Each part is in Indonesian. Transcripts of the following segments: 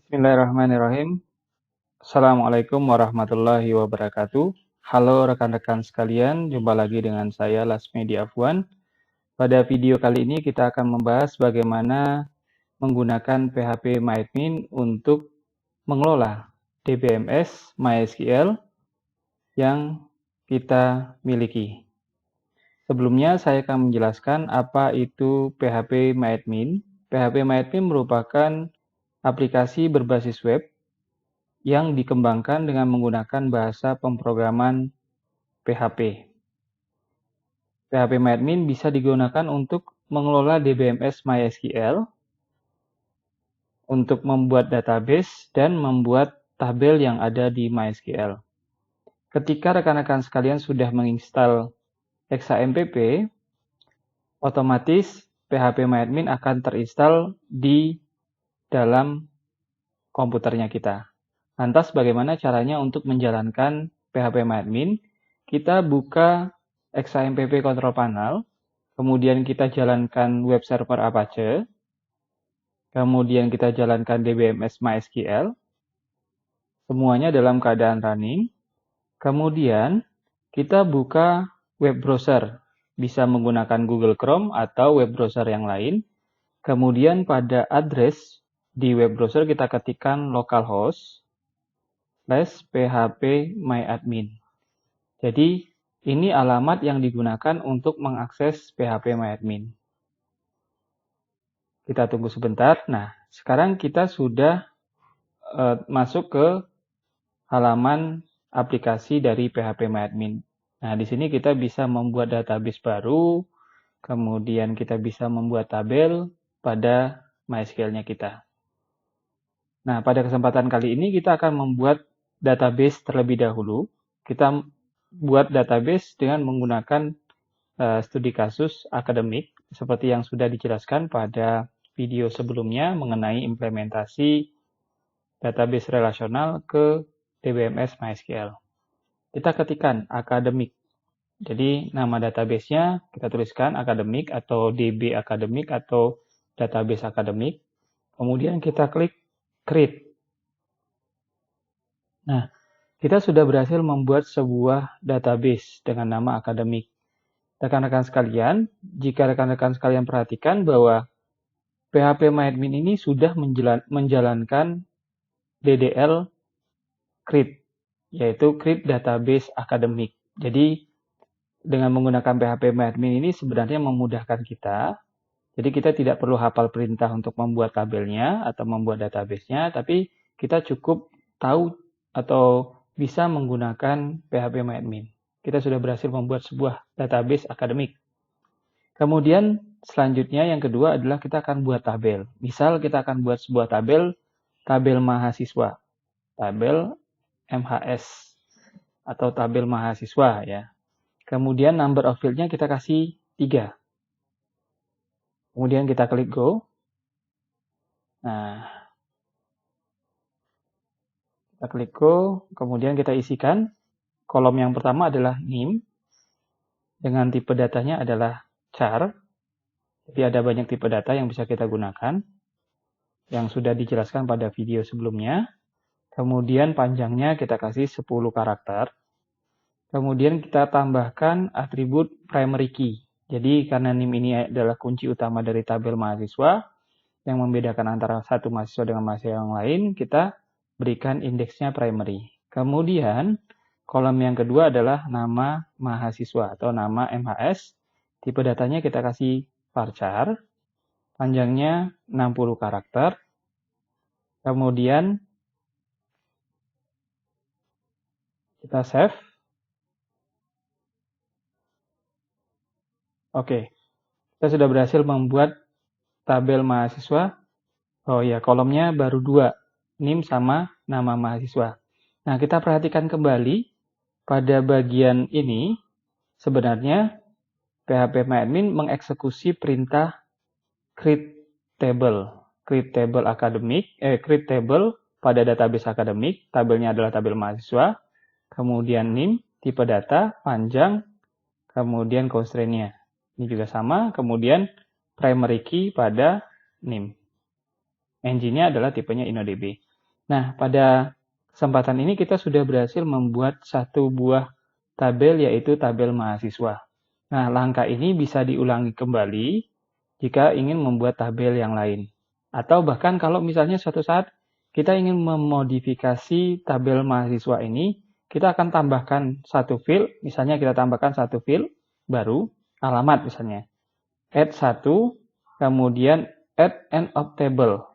Bismillahirrahmanirrahim. Assalamualaikum warahmatullahi wabarakatuh. Halo rekan-rekan sekalian, jumpa lagi dengan saya Lasmedi Afwan. Pada video kali ini kita akan membahas bagaimana menggunakan PHP MyAdmin untuk mengelola DBMS MySQL yang kita miliki. Sebelumnya saya akan menjelaskan apa itu PHP MyAdmin. PHP MyAdmin merupakan aplikasi berbasis web yang dikembangkan dengan menggunakan bahasa pemrograman PHP. PHP MyAdmin bisa digunakan untuk mengelola DBMS MySQL, untuk membuat database, dan membuat tabel yang ada di MySQL. Ketika rekan-rekan sekalian sudah menginstal XAMPP, otomatis PHP MyAdmin akan terinstall di dalam komputernya kita. Lantas bagaimana caranya untuk menjalankan PHP MyAdmin? Kita buka XAMPP Control Panel, kemudian kita jalankan web server Apache, kemudian kita jalankan DBMS MySQL, semuanya dalam keadaan running. Kemudian kita buka web browser, bisa menggunakan Google Chrome atau web browser yang lain. Kemudian pada address di web browser kita ketikkan localhost /php myadmin. Jadi ini alamat yang digunakan untuk mengakses PHP MyAdmin. Kita tunggu sebentar. Nah, sekarang kita sudah masuk ke halaman aplikasi dari PHP MyAdmin. Nah, di sini kita bisa membuat database baru, kemudian kita bisa membuat tabel pada MySQL-nya kita. Nah, pada kesempatan kali ini kita akan membuat database terlebih dahulu. Kita buat database dengan menggunakan studi kasus akademik seperti yang sudah dijelaskan pada video sebelumnya mengenai implementasi database relasional ke DBMS MySQL. Kita ketikkan akademik. Jadi nama database-nya kita tuliskan akademik atau DB akademik atau database akademik. Kemudian kita klik create. Nah, kita sudah berhasil membuat sebuah database dengan nama akademik. Rekan-rekan sekalian, jika rekan-rekan sekalian perhatikan bahwa PHP MyAdmin ini sudah menjalankan DDL create, yaitu create database akademik. Jadi, dengan menggunakan PHP MyAdmin ini sebenarnya memudahkan kita. Jadi, kita tidak perlu hafal perintah untuk membuat tabelnya atau membuat database-nya, tapi kita cukup tahu atau bisa menggunakan PHP MyAdmin. Kita sudah berhasil membuat sebuah database akademik. Kemudian selanjutnya yang kedua adalah kita akan buat tabel. Misal kita akan buat sebuah tabel mahasiswa, tabel MHS atau tabel mahasiswa ya. Kemudian number of field-nya kita kasih 3. Kemudian kita klik go. Nah, kita klik go, kemudian kita isikan. Kolom yang pertama adalah name, dengan tipe datanya adalah char. Jadi ada banyak tipe data yang bisa kita gunakan, yang sudah dijelaskan pada video sebelumnya. Kemudian panjangnya kita kasih 10 karakter. Kemudian kita tambahkan atribut primary key. Jadi karena name ini adalah kunci utama dari tabel mahasiswa, yang membedakan antara satu mahasiswa dengan mahasiswa yang lain, kita berikan indeksnya primary. Kemudian kolom yang kedua adalah nama mahasiswa atau nama MHS. Tipe datanya kita kasih varchar. Panjangnya 60 karakter. Kemudian kita save. Oke. Kita sudah berhasil membuat tabel mahasiswa. Oh ya, kolomnya baru 2. NIM sama nama mahasiswa. Nah, kita perhatikan kembali pada bagian ini, sebenarnya PHP MyAdmin mengeksekusi perintah create table create table pada database akademik. Tabelnya adalah tabel mahasiswa, kemudian NIM, tipe data, panjang, kemudian constraint-nya. Ini juga sama, kemudian primary key pada NIM. Engine-nya adalah tipenya InnoDB. Nah, pada kesempatan ini kita sudah berhasil membuat satu buah tabel, yaitu tabel mahasiswa. Nah, langkah ini bisa diulangi kembali jika ingin membuat tabel yang lain. Atau bahkan kalau misalnya suatu saat kita ingin memodifikasi tabel mahasiswa ini, kita akan tambahkan satu field, misalnya kita tambahkan satu field baru, alamat misalnya. Add 1, kemudian add end of table.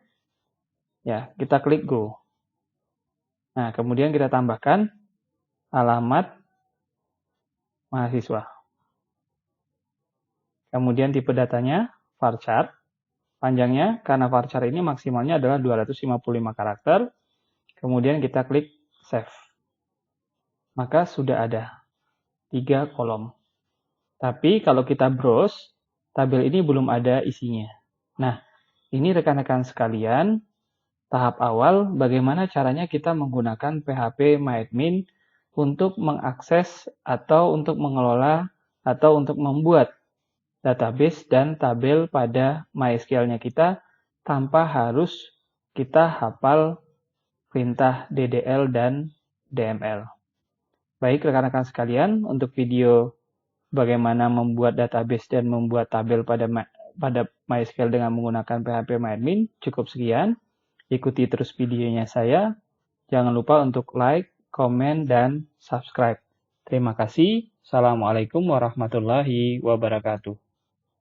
Ya, kita klik go. Nah, kemudian kita tambahkan alamat mahasiswa. Kemudian tipe datanya varchar. Panjangnya, karena varchar ini maksimalnya adalah 255 karakter. Kemudian kita klik save. Maka sudah ada 3 kolom. Tapi kalau kita browse, tabel ini belum ada isinya. Nah, ini rekan-rekan sekalian, tahap awal bagaimana caranya kita menggunakan PHP MyAdmin untuk mengakses atau untuk mengelola atau untuk membuat database dan tabel pada MySQL-nya kita tanpa harus kita hafal perintah DDL dan DML. Baik rekan-rekan sekalian, untuk video bagaimana membuat database dan membuat tabel pada MySQL dengan menggunakan PHP MyAdmin cukup sekian. Ikuti terus videonya saya. Jangan lupa untuk like, komen, dan subscribe. Terima kasih. Assalamualaikum warahmatullahi wabarakatuh.